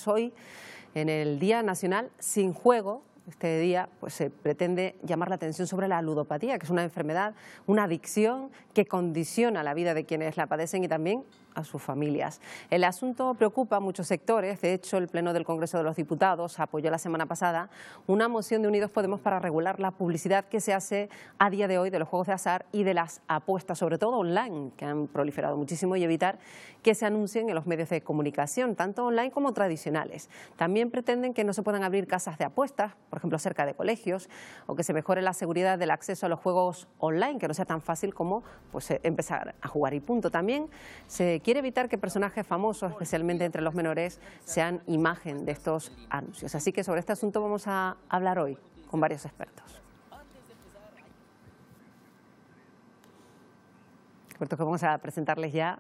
Hoy, en el Día Nacional Sin Juego, este día pues se pretende llamar la atención sobre la ludopatía, que es una enfermedad, una adicción que condiciona la vida de quienes la padecen y también a sus familias. El asunto preocupa a muchos sectores. De hecho, el Pleno del Congreso de los Diputados apoyó la semana pasada una moción de Unidos Podemos para regular la publicidad que se hace a día de hoy de los juegos de azar y de las apuestas, sobre todo online, que han proliferado muchísimo, y evitar que se anuncien en los medios de comunicación, tanto online como tradicionales. También pretenden que no se puedan abrir casas de apuestas, por ejemplo, cerca de colegios, o que se mejore la seguridad del acceso a los juegos online, que no sea tan fácil como empezar a jugar y punto. También se quiere evitar que personajes famosos, especialmente entre los menores, sean imagen de estos anuncios. Así que sobre este asunto vamos a hablar hoy con varios expertos. Expertos que vamos a presentarles ya.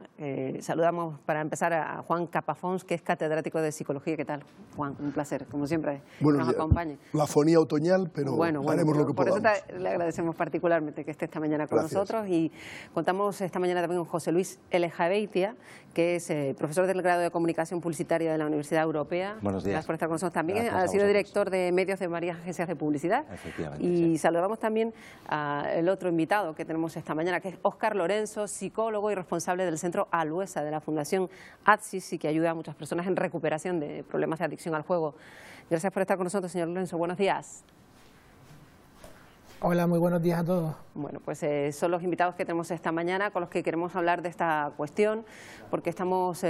Saludamos para empezar a Juan Capafons, que es catedrático de Psicología. ¿Qué tal, Juan? Un placer, como siempre, que nos acompañe. La fonía otoñal, pero haremos lo que podamos. Por eso le agradecemos particularmente que esté esta mañana con nosotros, y contamos esta mañana también con José Luis Elejabeitia, que es profesor del grado de Comunicación Publicitaria de la Universidad Europea. Buenos días. Gracias por estar con nosotros. También ha sido director de medios de varias agencias de publicidad. Efectivamente. Y saludamos también al otro invitado que tenemos esta mañana, que es Óscar Lorenzo, psicólogo y responsable del Centro Aluesa de la Fundación ATSIS, y que ayuda a muchas personas en recuperación de problemas de adicción al juego. Gracias por estar con nosotros, señor Lorenzo. Buenos días. Hola, muy buenos días a todos. Bueno, pues son los invitados que tenemos esta mañana con los que queremos hablar de esta cuestión, porque estamos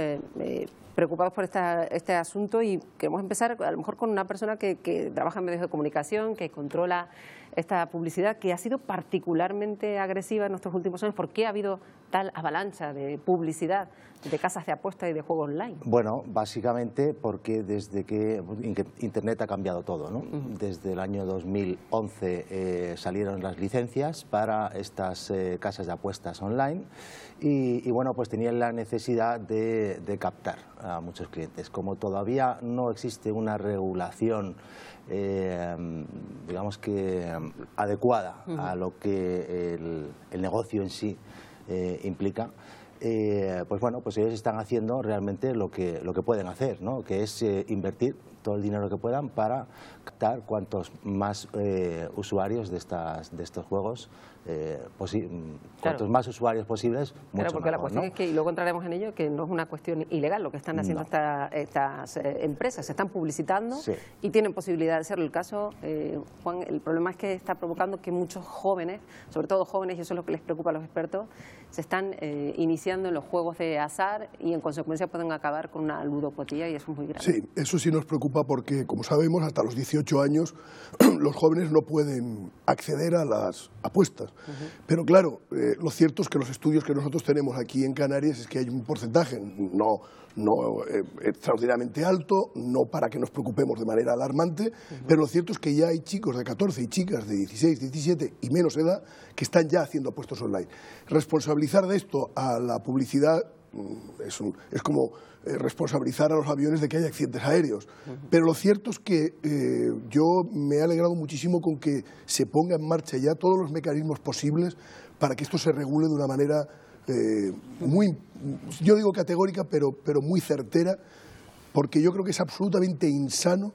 preocupados por este asunto, y queremos empezar a lo mejor con una persona que trabaja en medios de comunicación, que controla esta publicidad, que ha sido particularmente agresiva en nuestros últimos años. ¿Por qué ha habido tal avalancha de publicidad de casas de apuestas y de juego online? Bueno, básicamente porque desde que Internet ha cambiado todo, ¿no? Desde el año 2011 salieron las licencias para estas casas de apuestas online y bueno, pues tenían la necesidad de captar a muchos clientes. Como todavía no existe una regulación digamos que adecuada a lo que el negocio en sí implica, pues bueno, pues ellos están haciendo realmente lo que pueden hacer, ¿no? Que es invertir todo el dinero que puedan para captar cuantos más usuarios de estos juegos, cuantos más usuarios posibles, mucho porque mejor, la cuestión ¿no? es que, y luego entraremos en ello, que no es una cuestión ilegal lo que están haciendo estas empresas. Se están publicitando y tienen posibilidad de hacerlo. El caso, Juan, el problema es que está provocando que muchos jóvenes, sobre todo jóvenes, y eso es lo que les preocupa a los expertos, se están iniciando en los juegos de azar y en consecuencia pueden acabar con una ludopatía, y eso es muy grave. Sí, eso sí nos preocupa porque, como sabemos, hasta los 18 años los jóvenes no pueden acceder a las apuestas. Pero claro, lo cierto es que los estudios que nosotros tenemos aquí en Canarias es que hay un porcentaje no extraordinariamente alto, no para que nos preocupemos de manera alarmante, pero lo cierto es que ya hay chicos de 14 y chicas de 16, 17 y menos edad que están ya haciendo apuestas online. Responsabilizar de esto a la publicidad es como responsabilizar a los aviones de que haya accidentes aéreos. Pero lo cierto es que yo me he alegrado muchísimo con que se ponga en marcha ya todos los mecanismos posibles para que esto se regule de una manera muy, yo digo categórica, pero muy certera, porque yo creo que es absolutamente insano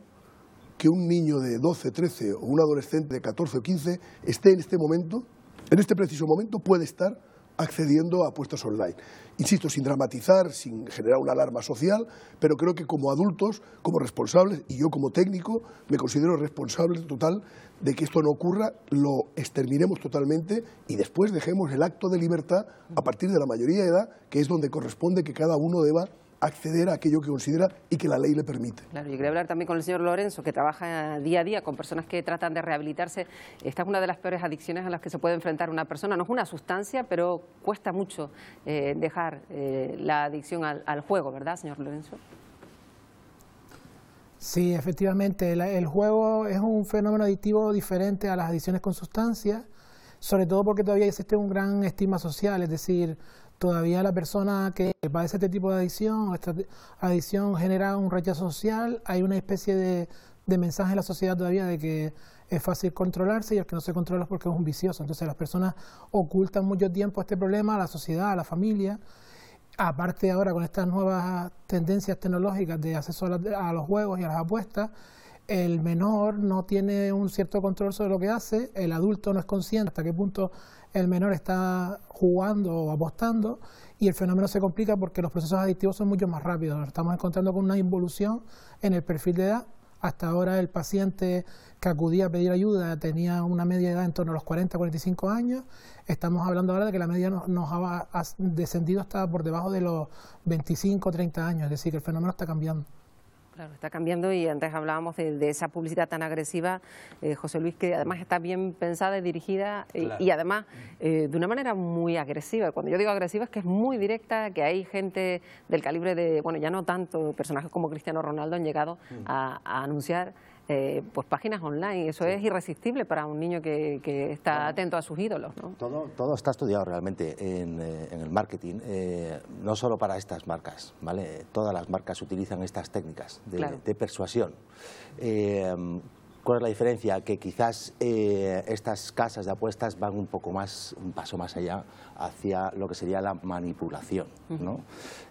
que un niño de 12, 13 o un adolescente de 14 o 15 esté en este momento, en este preciso momento, puede estar accediendo a apuestas online. Insisto, sin dramatizar, sin generar una alarma social, pero creo que como adultos, como responsables, y yo como técnico me considero responsable total de que esto no ocurra, lo exterminemos totalmente y después dejemos el acto de libertad a partir de la mayoría de edad, que es donde corresponde que cada uno deba acceder a aquello que considera y que la ley le permite. Claro, y quería hablar también con el señor Lorenzo, que trabaja día a día con personas que tratan de rehabilitarse. Esta es una de las peores adicciones a las que se puede enfrentar una persona. No es una sustancia, pero cuesta mucho dejar la adicción al juego, ¿verdad, señor Lorenzo? Sí, efectivamente. El juego es un fenómeno adictivo diferente a las adicciones con sustancias, sobre todo porque todavía existe un gran estigma social, es decir, todavía la persona que padece este tipo de adicción o esta adicción genera un rechazo social. Hay una especie de mensaje en la sociedad todavía de que es fácil controlarse y el que no se controla es porque es un vicioso. Entonces las personas ocultan mucho tiempo este problema a la sociedad, a la familia, Aparte ahora con estas nuevas tendencias tecnológicas de acceso a los juegos y a las apuestas, el menor no tiene un cierto control sobre lo que hace, el adulto no es consciente hasta qué punto el menor está jugando o apostando, y el fenómeno se complica porque los procesos adictivos son mucho más rápidos. Nos estamos encontrando con una involución en el perfil de edad. Hasta ahora el paciente que acudía a pedir ayuda tenía una media de edad en torno a los 40-45 años. Estamos hablando ahora de que la media nos ha descendido hasta por debajo de los 25-30 años, es decir, que el fenómeno está cambiando. Claro, está cambiando, y antes hablábamos de esa publicidad tan agresiva, José Luis, que además está bien pensada y dirigida, claro, y además de una manera muy agresiva. Cuando yo digo agresiva es que es muy directa, que hay gente del calibre de, bueno, ya no tanto, personajes como Cristiano Ronaldo han llegado a anunciar pues páginas online. Eso es irresistible para un niño que está atento a sus ídolos, ¿no? Todo está estudiado realmente en el marketing, no solo para estas marcas, ¿vale? Todas las marcas utilizan estas técnicas de persuasión. ¿Cuál es la diferencia? Que quizás estas casas de apuestas van un paso más allá hacia lo que sería la manipulación, ¿no?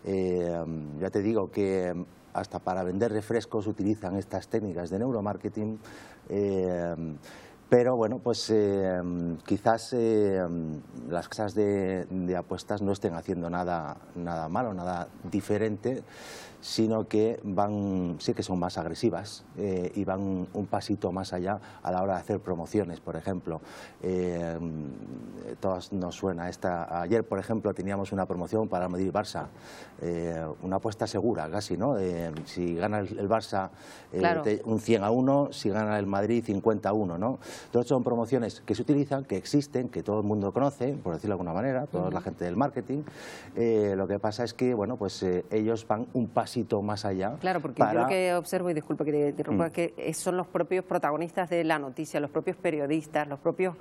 Ya te digo que hasta para vender refrescos utilizan estas técnicas de neuromarketing, pero bueno, pues quizás las casas de apuestas no estén haciendo nada malo, nada diferente, sino que sí que son más agresivas y van un pasito más allá a la hora de hacer promociones, por ejemplo. Todas nos suena esta. Ayer, por ejemplo, teníamos una promoción para Madrid-Barça, una apuesta segura casi, ¿no? Si gana el Barça, claro, un 100-1, si gana el Madrid, 50-1, ¿no? Entonces son promociones que se utilizan, que existen, que todo el mundo conoce, por decirlo de alguna manera, toda la gente del marketing. Lo que pasa es que, bueno, pues ellos van un pasito más allá. Claro, porque yo lo que observo, y disculpe que te interrumpa, es que son los propios protagonistas de la noticia, los propios periodistas, los propios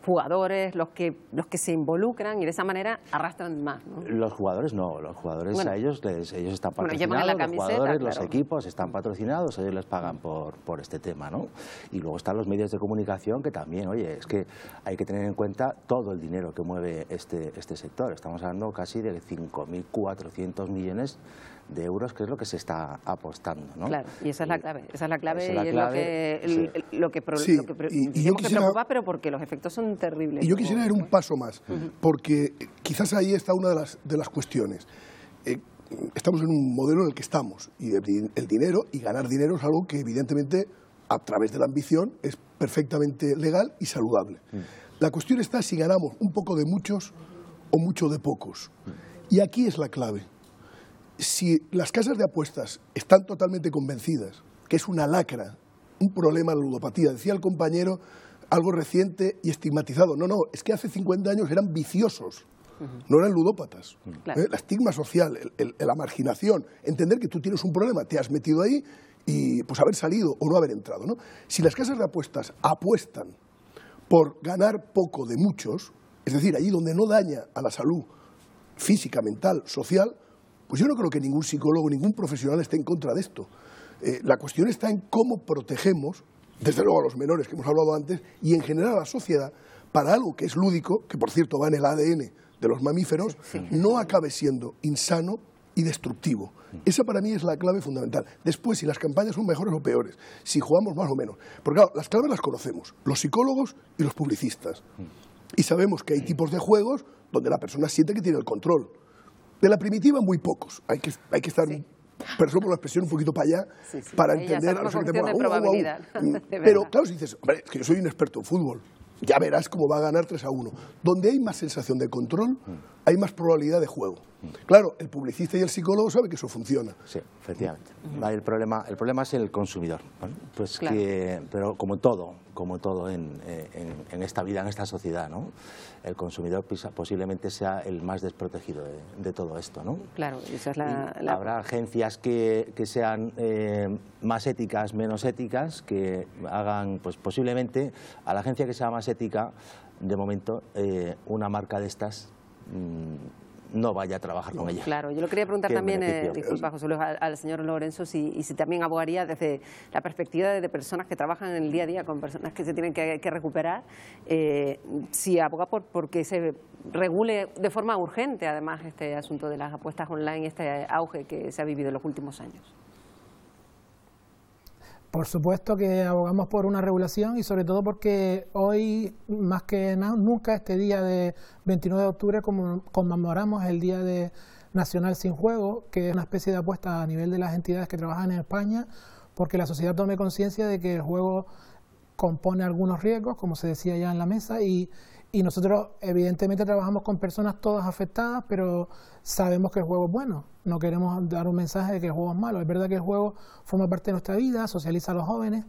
jugadores, los que se involucran, y de esa manera arrastran más, ¿no? Los jugadores no, los jugadores, bueno, a ellos están patrocinados, llevan la camiseta, los jugadores, claro, los equipos están patrocinados, ellos les pagan por este tema, ¿no? Y luego están los medios de comunicación, que también, oye, es que hay que tener en cuenta todo el dinero que mueve este sector. Estamos hablando casi de 5.400 millones de euros, que es lo que se está apostando, ¿no? Claro, y esa es la clave, y es lo que preocupa, pero porque los efectos son terribles. Y yo quisiera ir un paso más, porque quizás ahí está una de las cuestiones. Estamos en un modelo en el que estamos, y el dinero y ganar dinero es algo que evidentemente a través de la ambición es perfectamente legal y saludable. La cuestión está si ganamos un poco de muchos o mucho de pocos. Y aquí es la clave. Si las casas de apuestas están totalmente convencidas que es una lacra, un problema de ludopatía, decía el compañero algo reciente y estigmatizado. No, es que hace 50 años eran viciosos, no eran ludópatas. Claro. La estigma social, la marginación, entender que tú tienes un problema, te has metido ahí y pues haber salido o no haber entrado, ¿no? Si las casas de apuestas apuestan por ganar poco de muchos, es decir, allí donde no daña a la salud física, mental, social, pues yo no creo que ningún psicólogo, ningún profesional esté en contra de esto. La cuestión está en cómo protegemos, desde luego a los menores que hemos hablado antes, y en general a la sociedad, para algo que es lúdico, que por cierto va en el ADN de los mamíferos, no acabe siendo insano y destructivo. Esa para mí es la clave fundamental. Después, si las campañas son mejores o peores, si jugamos más o menos. Porque claro, las claves las conocemos, los psicólogos y los publicistas. Y sabemos que hay tipos de juegos donde la persona siente que tiene el control. De la primitiva, muy pocos. Hay que estar, perdón por la expresión, un poquito para allá, para entender a los que te pongan. Pero claro, si dices, hombre, es que yo soy un experto en fútbol, ya verás cómo va a ganar 3-1. Donde hay más sensación de control, hay más probabilidad de juego. Claro, el publicista y el psicólogo saben que eso funciona. Sí, efectivamente. El problema es el consumidor. ¿Vale? Pues claro. Pero como todo en esta vida, en esta sociedad, ¿no? El consumidor posiblemente sea el más desprotegido de todo esto, ¿no? Claro, esa es Habrá agencias que sean más éticas, menos éticas, que hagan, pues posiblemente, a la agencia que sea más ética, de momento, una marca de estas no vaya a trabajar con ella. Claro, yo le quería preguntar también, disculpa José Luis, al señor Lorenzo, si también abogaría desde la perspectiva de personas que trabajan en el día a día con personas que se tienen que recuperar, si aboga por que se regule de forma urgente, además, este asunto de las apuestas online, este auge que se ha vivido en los últimos años. Por supuesto que abogamos por una regulación y sobre todo porque hoy, más que nunca, este día de 29 de octubre conmemoramos el Día Nacional Sin Juego, que es una especie de apuesta a nivel de las entidades que trabajan en España, porque la sociedad tome conciencia de que el juego compone algunos riesgos, como se decía ya en la mesa, y nosotros evidentemente trabajamos con personas todas afectadas, pero sabemos que el juego es bueno. No queremos dar un mensaje de que el juego es malo. Es verdad que el juego forma parte de nuestra vida, socializa a los jóvenes,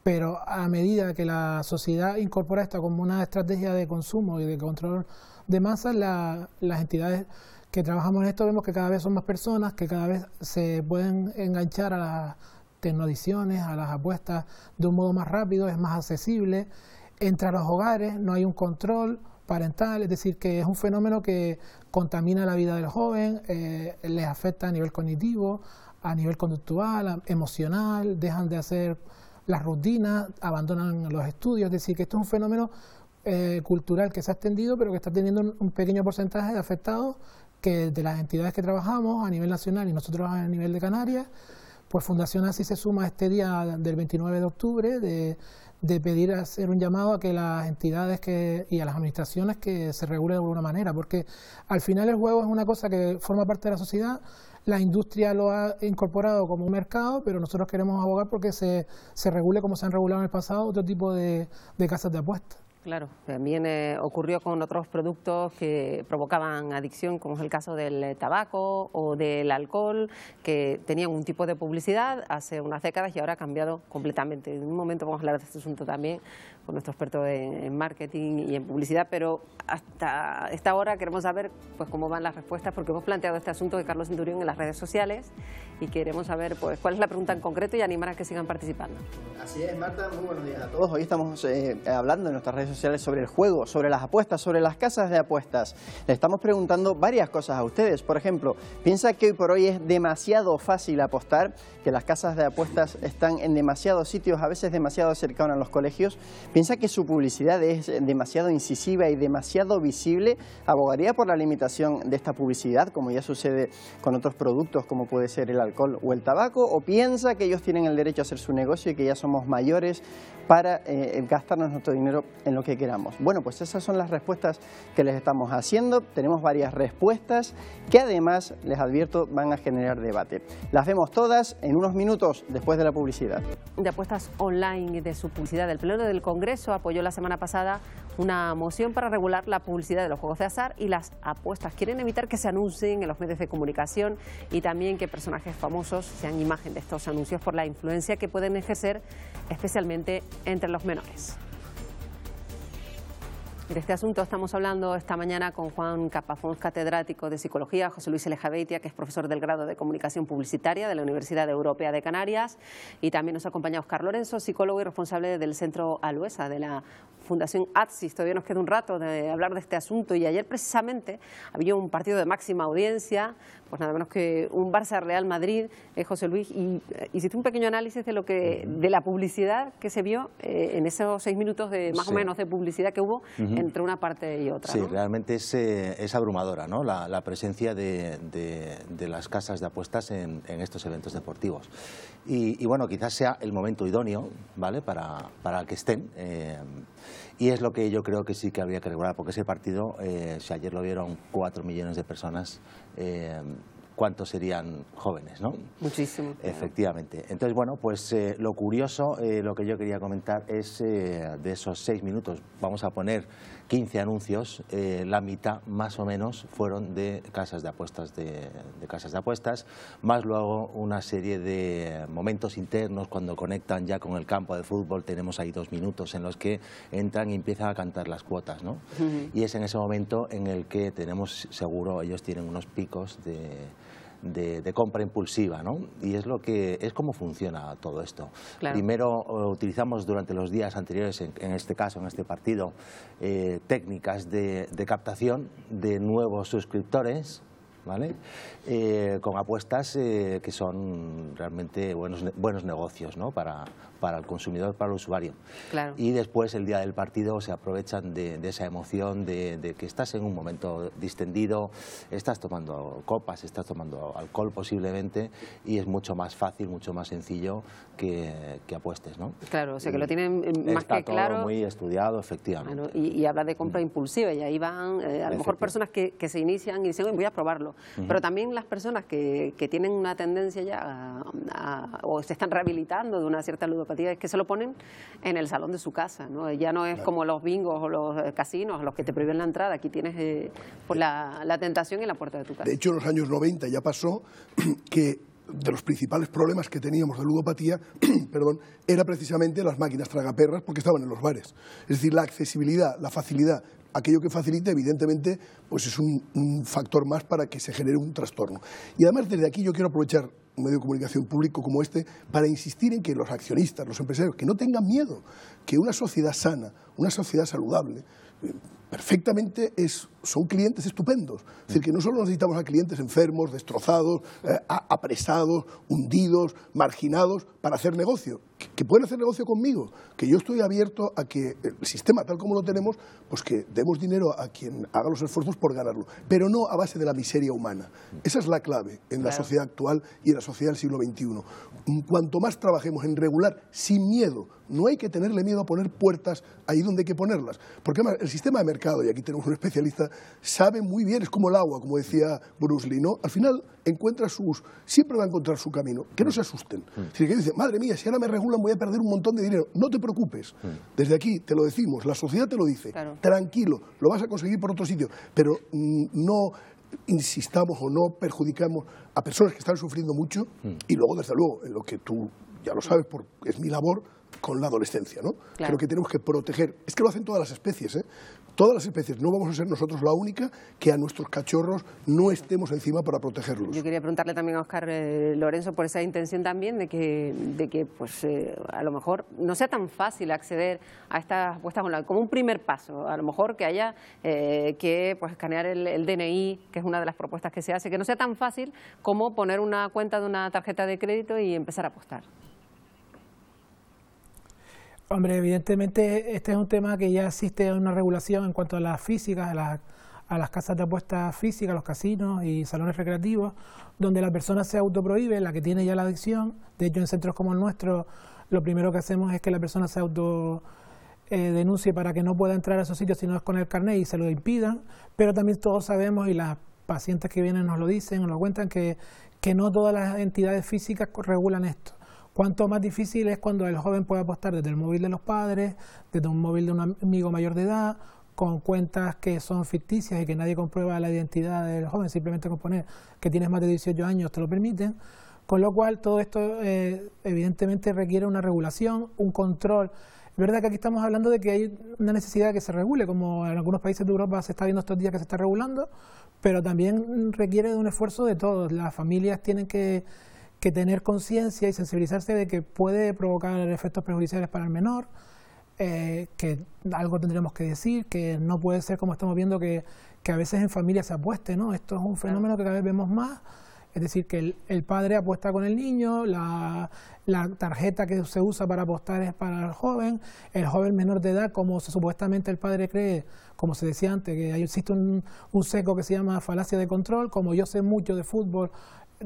pero a medida que la sociedad incorpora esto como una estrategia de consumo y de control de masas, las entidades que trabajamos en esto vemos que cada vez son más personas, que cada vez se pueden enganchar a las tecnoediciones, a las apuestas de un modo más rápido, es más accesible. Entra a los hogares, no hay un control parental, es decir, que es un fenómeno que contamina la vida del joven, les afecta a nivel cognitivo, a nivel conductual, emocional, dejan de hacer las rutinas, abandonan los estudios, es decir, que esto es un fenómeno cultural que se ha extendido, pero que está teniendo un pequeño porcentaje de afectados que de las entidades que trabajamos a nivel nacional y nosotros a nivel de Canarias, pues Fundación ASI se suma a este día del 29 de octubre de pedir, hacer un llamado a que las entidades y a las administraciones que se regule de alguna manera, porque al final el juego es una cosa que forma parte de la sociedad, la industria lo ha incorporado como un mercado, pero nosotros queremos abogar porque se regule como se han regulado en el pasado otro tipo de casas de apuestas. Claro, también ocurrió con otros productos que provocaban adicción, como es el caso del tabaco o del alcohol, que tenían un tipo de publicidad hace unas décadas y ahora ha cambiado completamente. En un momento vamos a hablar de este asunto también con nuestro experto en marketing y en publicidad, pero hasta esta hora queremos saber pues cómo van las respuestas, porque hemos planteado este asunto de Carlos Centurión en las redes sociales y queremos saber pues cuál es la pregunta en concreto y animar a que sigan participando. Así es, Marta, muy buenos días a todos. Hoy estamos hablando en nuestras redes sociales sobre el juego, sobre las apuestas, sobre las casas de apuestas. Le estamos preguntando varias cosas a ustedes. Por ejemplo, ¿piensa que hoy por hoy es demasiado fácil apostar? ¿Que las casas de apuestas están en demasiados sitios, a veces demasiado cercanos a los colegios? ¿Piensa que su publicidad es demasiado incisiva y demasiado visible? ¿Abogaría por la limitación de esta publicidad, como ya sucede con otros productos como puede ser el alcohol o el tabaco? ¿O piensa que ellos tienen el derecho a hacer su negocio y que ya somos mayores para gastarnos nuestro dinero en lo que queramos? Bueno, pues esas son las respuestas que les estamos haciendo. Tenemos varias respuestas que además, les advierto, van a generar debate. Las vemos todas en unos minutos después de la publicidad. De apuestas online y de su publicidad, el Pleno del Congreso apoyó la semana pasada una moción para regular la publicidad de los juegos de azar y las apuestas. Quieren evitar que se anuncien en los medios de comunicación y también que personajes famosos sean imagen de estos anuncios por la influencia que pueden ejercer especialmente entre los menores. De este asunto estamos hablando esta mañana con Juan Capafons, catedrático de Psicología, José Luis Elejabeitia, que es profesor del grado de Comunicación Publicitaria de la Universidad Europea de Canarias, y también nos acompaña Óscar Lorenzo, psicólogo y responsable del Centro Aluesa de la Fundación ATSIS. Todavía nos queda un rato de hablar de este asunto y ayer precisamente había un partido de máxima audiencia, pues nada menos que un Barça-Real Madrid, José Luis, y hiciste un pequeño análisis de de la publicidad que se vio en esos 6 minutos de más o menos de publicidad que hubo entre una parte y otra. Sí, ¿no? realmente es abrumadora, ¿no? La presencia de las casas de apuestas en estos eventos deportivos. Y bueno, quizás sea el momento idóneo, ¿vale?, para que estén. Y es lo que yo creo que sí que habría que regular, porque ese partido, si ayer lo vieron 4 millones de personas, ¿cuántos serían jóvenes, no? Muchísimo. Efectivamente. Entonces, bueno, pues lo curioso, lo que yo quería comentar es de esos 6 minutos, vamos a poner 15 anuncios, la mitad más o menos fueron de casas de apuestas, más luego una serie de momentos internos cuando conectan ya con el campo de fútbol. Tenemos ahí 2 minutos en los que entran y empiezan a cantar las cuotas, ¿no? Y es en ese momento en el que tenemos seguro, ellos tienen unos picos de compra impulsiva, ¿no? Y es como funciona todo esto. Claro. Primero utilizamos durante los días anteriores, en este caso, en este partido, técnicas de captación de nuevos suscriptores, ¿vale? Con apuestas que son realmente buenos negocios, ¿no? Para el consumidor, para el usuario. Claro. Y después, el día del partido, se aprovechan de esa emoción de que estás en un momento distendido, estás tomando copas, estás tomando alcohol posiblemente, y es mucho más fácil, mucho más sencillo que apuestes, ¿no? Claro, o sea que lo tienen más que claro. Está todo muy estudiado, efectivamente. Bueno, y habla de compra impulsiva, y ahí van a lo mejor personas que se inician y dicen, voy a probarlo. Pero también las personas que tienen una tendencia ya o se están rehabilitando de una cierta ludopatía, es que se lo ponen en el salón de su casa, ¿no? Ya no es como los bingos o los casinos a los que te prohíben la entrada. Aquí tienes pues la tentación en la puerta de tu casa. De hecho, en los años 90 ya pasó que de los principales problemas que teníamos de ludopatía perdón, era precisamente las máquinas tragaperras, porque estaban en los bares. Es decir, la accesibilidad, la facilidad, aquello que facilita, evidentemente, pues es un factor más para que se genere un trastorno. Y además, desde aquí yo quiero aprovechar un medio de comunicación público como este para insistir en que los accionistas, los empresarios, que no tengan miedo, que una sociedad sana, una sociedad saludable, perfectamente son clientes estupendos. Es decir, que no solo necesitamos a clientes enfermos, destrozados, apresados, hundidos, marginados para hacer negocio, que pueden hacer negocio conmigo, que yo estoy abierto a que el sistema tal como lo tenemos, pues que demos dinero a quien haga los esfuerzos por ganarlo, pero no a base de la miseria humana. Esa es la clave en la sociedad actual y en la sociedad del siglo XXI. Cuanto más trabajemos en regular sin miedo, no hay que tenerle miedo a poner puertas ahí donde hay que ponerlas, porque además el sistema de mercado, y aquí tenemos un especialista, sabe muy bien, es como el agua, como decía Bruce Lee, ¿no? Al final siempre va a encontrar su camino, que no se asusten. Es decir, que dicen, madre mía, si ahora me regulan voy a perder un montón de dinero. No te preocupes, desde aquí te lo decimos, la sociedad te lo dice, claro. Tranquilo, lo vas a conseguir por otro sitio, pero no insistamos o no perjudicamos a personas que están sufriendo mucho, y luego, desde luego, en lo que tú ya lo sabes, porque es mi labor, con la adolescencia, ¿no? Claro. Creo que tenemos que proteger, es que lo hacen todas las especies, ¿eh? Todas las especies, no vamos a ser nosotros la única que a nuestros cachorros no estemos encima para protegerlos. Yo quería preguntarle también a Óscar Lorenzo por esa intención también de que pues, a lo mejor no sea tan fácil acceder a estas apuestas online, como un primer paso, a lo mejor que haya que pues, escanear el DNI, que es una de las propuestas que se hace, que no sea tan fácil como poner una cuenta de una tarjeta de crédito y empezar a apostar. Hombre, evidentemente este es un tema que ya existe una regulación en cuanto a las físicas, a las casas de apuestas físicas, los casinos y salones recreativos, donde la persona se autoprohíbe, la que tiene ya la adicción. De hecho, en centros como el nuestro, lo primero que hacemos es que la persona se denuncie para que no pueda entrar a esos sitios si no es con el carnet y se lo impidan, pero también todos sabemos, y las pacientes que vienen nos lo dicen, nos lo cuentan, que no todas las entidades físicas regulan esto. Cuanto más difícil es cuando el joven puede apostar desde el móvil de los padres, desde un móvil de un amigo mayor de edad, con cuentas que son ficticias y que nadie comprueba la identidad del joven, simplemente con poner que tienes más de 18 años te lo permiten, con lo cual todo esto evidentemente requiere una regulación, un control. Es verdad que aquí estamos hablando de que hay una necesidad de que se regule, como en algunos países de Europa se está viendo estos días que se está regulando, pero también requiere de un esfuerzo de todos. Las familias tienen que tener conciencia y sensibilizarse de que puede provocar efectos perjudiciales para el menor, que algo tendremos que decir, que no puede ser como estamos viendo que a veces en familia se apueste, ¿no? Esto es un fenómeno que cada vez vemos más, es decir, que el padre apuesta con el niño, la tarjeta que se usa para apostar es para el joven menor de edad, como supuestamente el padre cree, como se decía antes, que existe un seco que se llama falacia de control, como yo sé mucho de fútbol,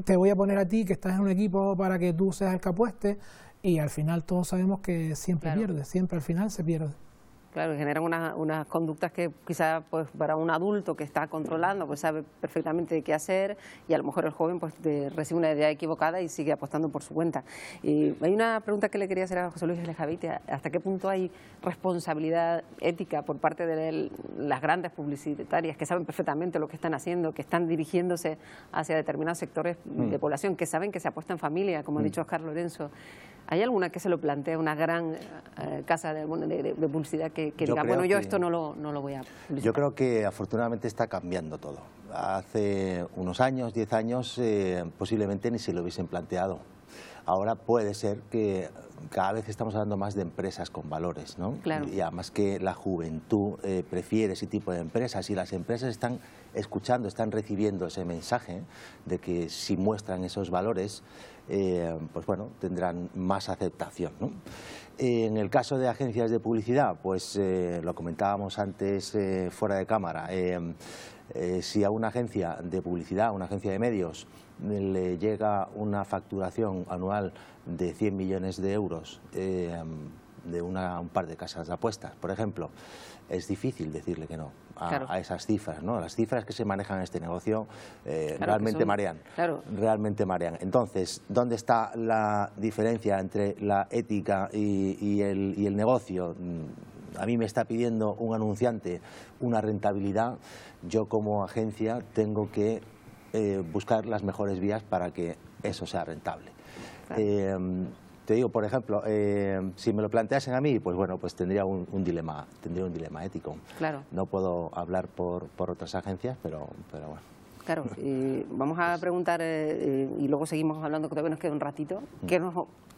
te voy a poner a ti que estás en un equipo para que tú seas el que apueste, y al final todos sabemos que siempre pierde, siempre al final se pierde. Claro, y generan unas conductas que quizá pues, para un adulto que está controlando pues sabe perfectamente qué hacer, y a lo mejor el joven pues recibe una idea equivocada y sigue apostando por su cuenta. Y hay una pregunta que le quería hacer a José Luis Lejavite: ¿hasta qué punto hay responsabilidad ética por parte de las grandes publicitarias que saben perfectamente lo que están haciendo, que están dirigiéndose hacia determinados sectores de población, que saben que se apuesta en familia, como ha dicho Óscar Lorenzo? ¿Hay alguna que se lo plantea, una gran casa de publicidad que diga, bueno, yo esto no lo voy a publicitar? Yo creo que afortunadamente está cambiando todo. hace unos años, 10 años, posiblemente ni se lo hubiesen planteado. Ahora puede ser que cada vez estamos hablando más de empresas con valores, ¿no? Claro. Y además que la juventud prefiere ese tipo de empresas, y las empresas están escuchando, están recibiendo ese mensaje de que si muestran esos valores, pues bueno, tendrán más aceptación, ¿no? En el caso de agencias de publicidad, pues lo comentábamos antes fuera de cámara, si a una agencia de publicidad, una agencia de medios, le llega una facturación anual de 100 millones de euros de un par de casas de apuestas, por ejemplo, es difícil decirle que no a esas cifras, ¿no? Las cifras que se manejan en este negocio realmente marean. Claro. Realmente marean. Entonces, ¿dónde está la diferencia entre la ética y el negocio? A mí me está pidiendo un anunciante una rentabilidad, yo como agencia tengo que buscar las mejores vías para que eso sea rentable. Claro. Te digo, por ejemplo, si me lo planteasen a mí, pues bueno, pues tendría un dilema ético. Claro. No puedo hablar por otras agencias, pero bueno. Claro, vamos a preguntar, y luego seguimos hablando, que todavía nos queda un ratito,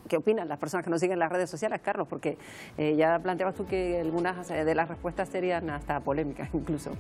¿qué opinan las personas que nos siguen en las redes sociales, Carlos? Porque ya planteabas tú que algunas de las respuestas serían hasta polémicas incluso.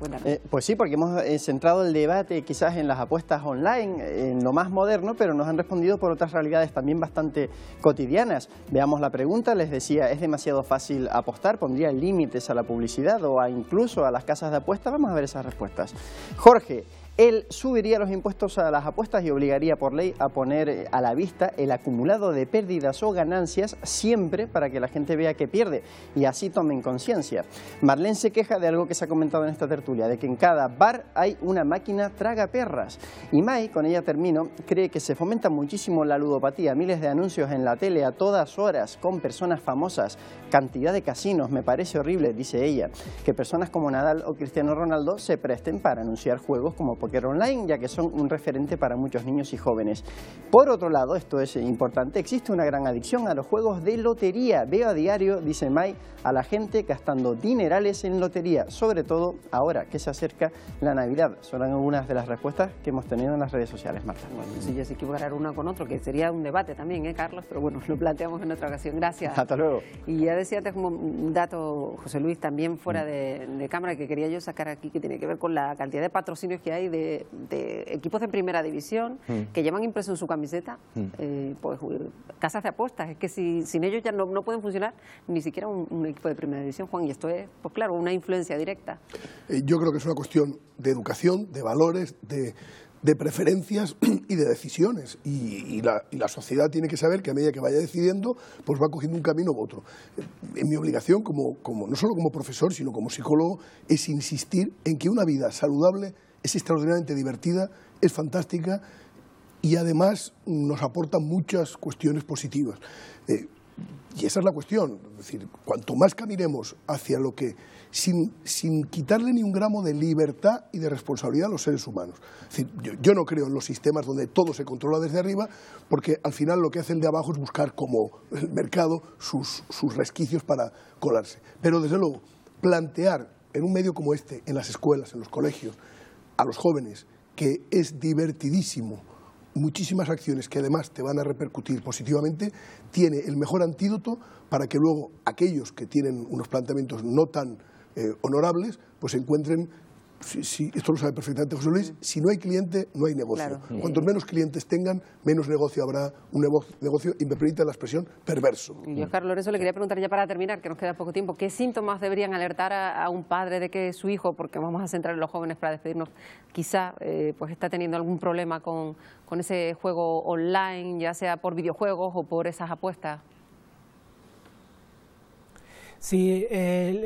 Pues sí, porque hemos centrado el debate quizás en las apuestas online, en lo más moderno, pero nos han respondido por otras realidades también bastante cotidianas. Veamos la pregunta, les decía, ¿es demasiado fácil apostar? ¿Pondría límites a la publicidad o incluso a las casas de apuestas? Vamos a ver esas respuestas. Jorge: él subiría los impuestos a las apuestas y obligaría por ley a poner a la vista el acumulado de pérdidas o ganancias siempre para que la gente vea que pierde y así tomen conciencia. Marlene se queja de algo que se ha comentado en esta tertulia, de que en cada bar hay una máquina tragaperras. Y Mai, con ella termino, cree que se fomenta muchísimo la ludopatía, miles de anuncios en la tele a todas horas con personas famosas, cantidad de casinos, me parece horrible, dice ella, que personas como Nadal o Cristiano Ronaldo se presten para anunciar juegos como Poker Online, ya que son un referente para muchos niños y jóvenes. Por otro lado, esto es importante, existe una gran adicción a los juegos de lotería. Veo a diario, dice Mai, a la gente gastando dinerales en lotería, sobre todo ahora que se acerca la Navidad. Son algunas de las respuestas que hemos tenido en las redes sociales, Marta. Bueno, sí, yo sí que equivocar una con otro, que sería un debate también, Carlos, pero bueno, lo planteamos en otra ocasión. Gracias. Hasta luego. Y ya decía antes como un dato, José Luis, también fuera de cámara, que quería yo sacar aquí, que tiene que ver con la cantidad de patrocinios que hay de equipos de primera división que llevan impreso en su camiseta pues casas de apuestas. Es que sin ellos ya no pueden funcionar ni siquiera un equipo de primera división, Juan, y esto es, pues claro, una influencia directa. Yo creo que es una cuestión de educación, de valores, de preferencias y de decisiones, y la sociedad tiene que saber que a medida que vaya decidiendo, pues va cogiendo un camino u otro. Mi obligación, no solo como profesor, sino como psicólogo, es insistir en que una vida saludable es extraordinariamente divertida, es fantástica y además nos aporta muchas cuestiones positivas. Y esa es la cuestión, es decir, cuanto más caminemos hacia lo que, sin quitarle ni un gramo de libertad y de responsabilidad a los seres humanos. Es decir, yo no creo en los sistemas donde todo se controla desde arriba, porque al final lo que hace el de abajo es buscar como el mercado sus resquicios para colarse. Pero desde luego, plantear en un medio como este, en las escuelas, en los colegios, a los jóvenes, que es divertidísimo, muchísimas acciones que además te van a repercutir positivamente, tiene el mejor antídoto para que luego aquellos que tienen unos planteamientos no tan honorables, pues encuentren, esto lo sabe perfectamente José Luis, si no hay cliente, no hay negocio. Claro. Cuantos menos clientes tengan, menos negocio habrá, un negocio, y me permite la expresión, perverso. Y yo, Carlos Lorenzo, le quería preguntar ya para terminar, que nos queda poco tiempo, ¿qué síntomas deberían alertar a un padre de que su hijo, porque vamos a centrar en los jóvenes para despedirnos, quizá pues está teniendo algún problema con ese juego online, ya sea por videojuegos o por esas apuestas? Sí,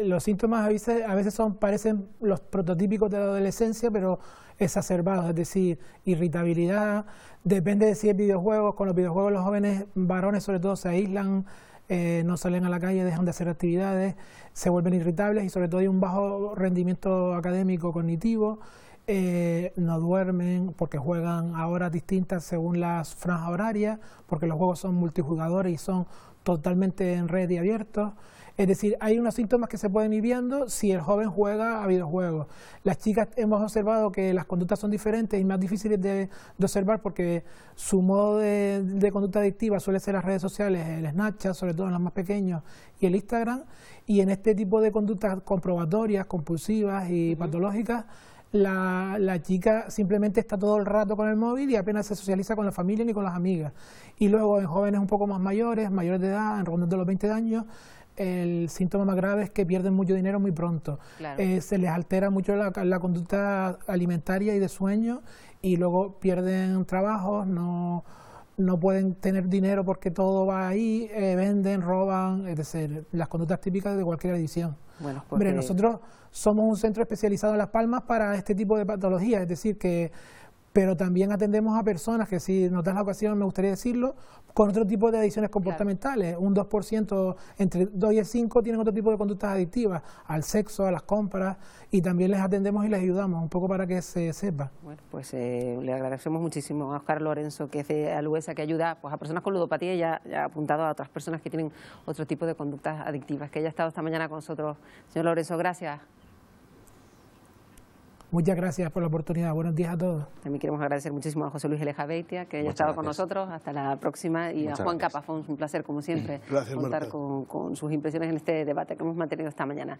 los síntomas a veces parecen los prototípicos de la adolescencia, pero exacerbados, es decir, irritabilidad, depende de si es videojuegos. Con los videojuegos los jóvenes varones sobre todo se aíslan, no salen a la calle, dejan de hacer actividades, se vuelven irritables y sobre todo hay un bajo rendimiento académico cognitivo. no duermen porque juegan a horas distintas según las franjas horarias, porque los juegos son multijugadores y son totalmente en red y abiertos. Es decir, hay unos síntomas que se pueden ir viendo si el joven juega a videojuegos. Las chicas hemos observado que las conductas son diferentes y más difíciles de observar porque su modo de conducta adictiva suele ser las redes sociales, el Snapchat, sobre todo en los más pequeños, y el Instagram. Y en este tipo de conductas comprobatorias, compulsivas y patológicas, la chica simplemente está todo el rato con el móvil y apenas se socializa con la familia ni con las amigas. Y luego en jóvenes un poco más mayores de edad, en rondando los 20 años, el síntoma más grave es que pierden mucho dinero muy pronto. Claro. Se les altera mucho la conducta alimentaria y de sueño y luego pierden trabajos, no pueden tener dinero porque todo va ahí, venden, roban, es decir, las conductas típicas de cualquier adicción. Bueno, Hombre, nosotros somos un centro especializado en Las Palmas para este tipo de patologías, es decir, pero también atendemos a personas que, si nos das la ocasión, me gustaría decirlo, con otro tipo de adicciones comportamentales. Claro. Un 2%, entre 2 y el 5, tienen otro tipo de conductas adictivas, al sexo, a las compras, y también les atendemos y les ayudamos, un poco para que se sepa. Bueno, pues le agradecemos muchísimo a Óscar Lorenzo, que es de Aluesa, que ayuda pues, a personas con ludopatía y ya ha apuntado a otras personas que tienen otro tipo de conductas adictivas, que haya estado esta mañana con nosotros. Señor Lorenzo, gracias. Muchas gracias por la oportunidad. Buenos días a todos. También queremos agradecer muchísimo a José Luis Eleja Beitia, que haya estado con nosotros. Hasta la próxima. Y a Juan Capafón, un placer, como siempre, contar con sus impresiones en este debate que hemos mantenido esta mañana.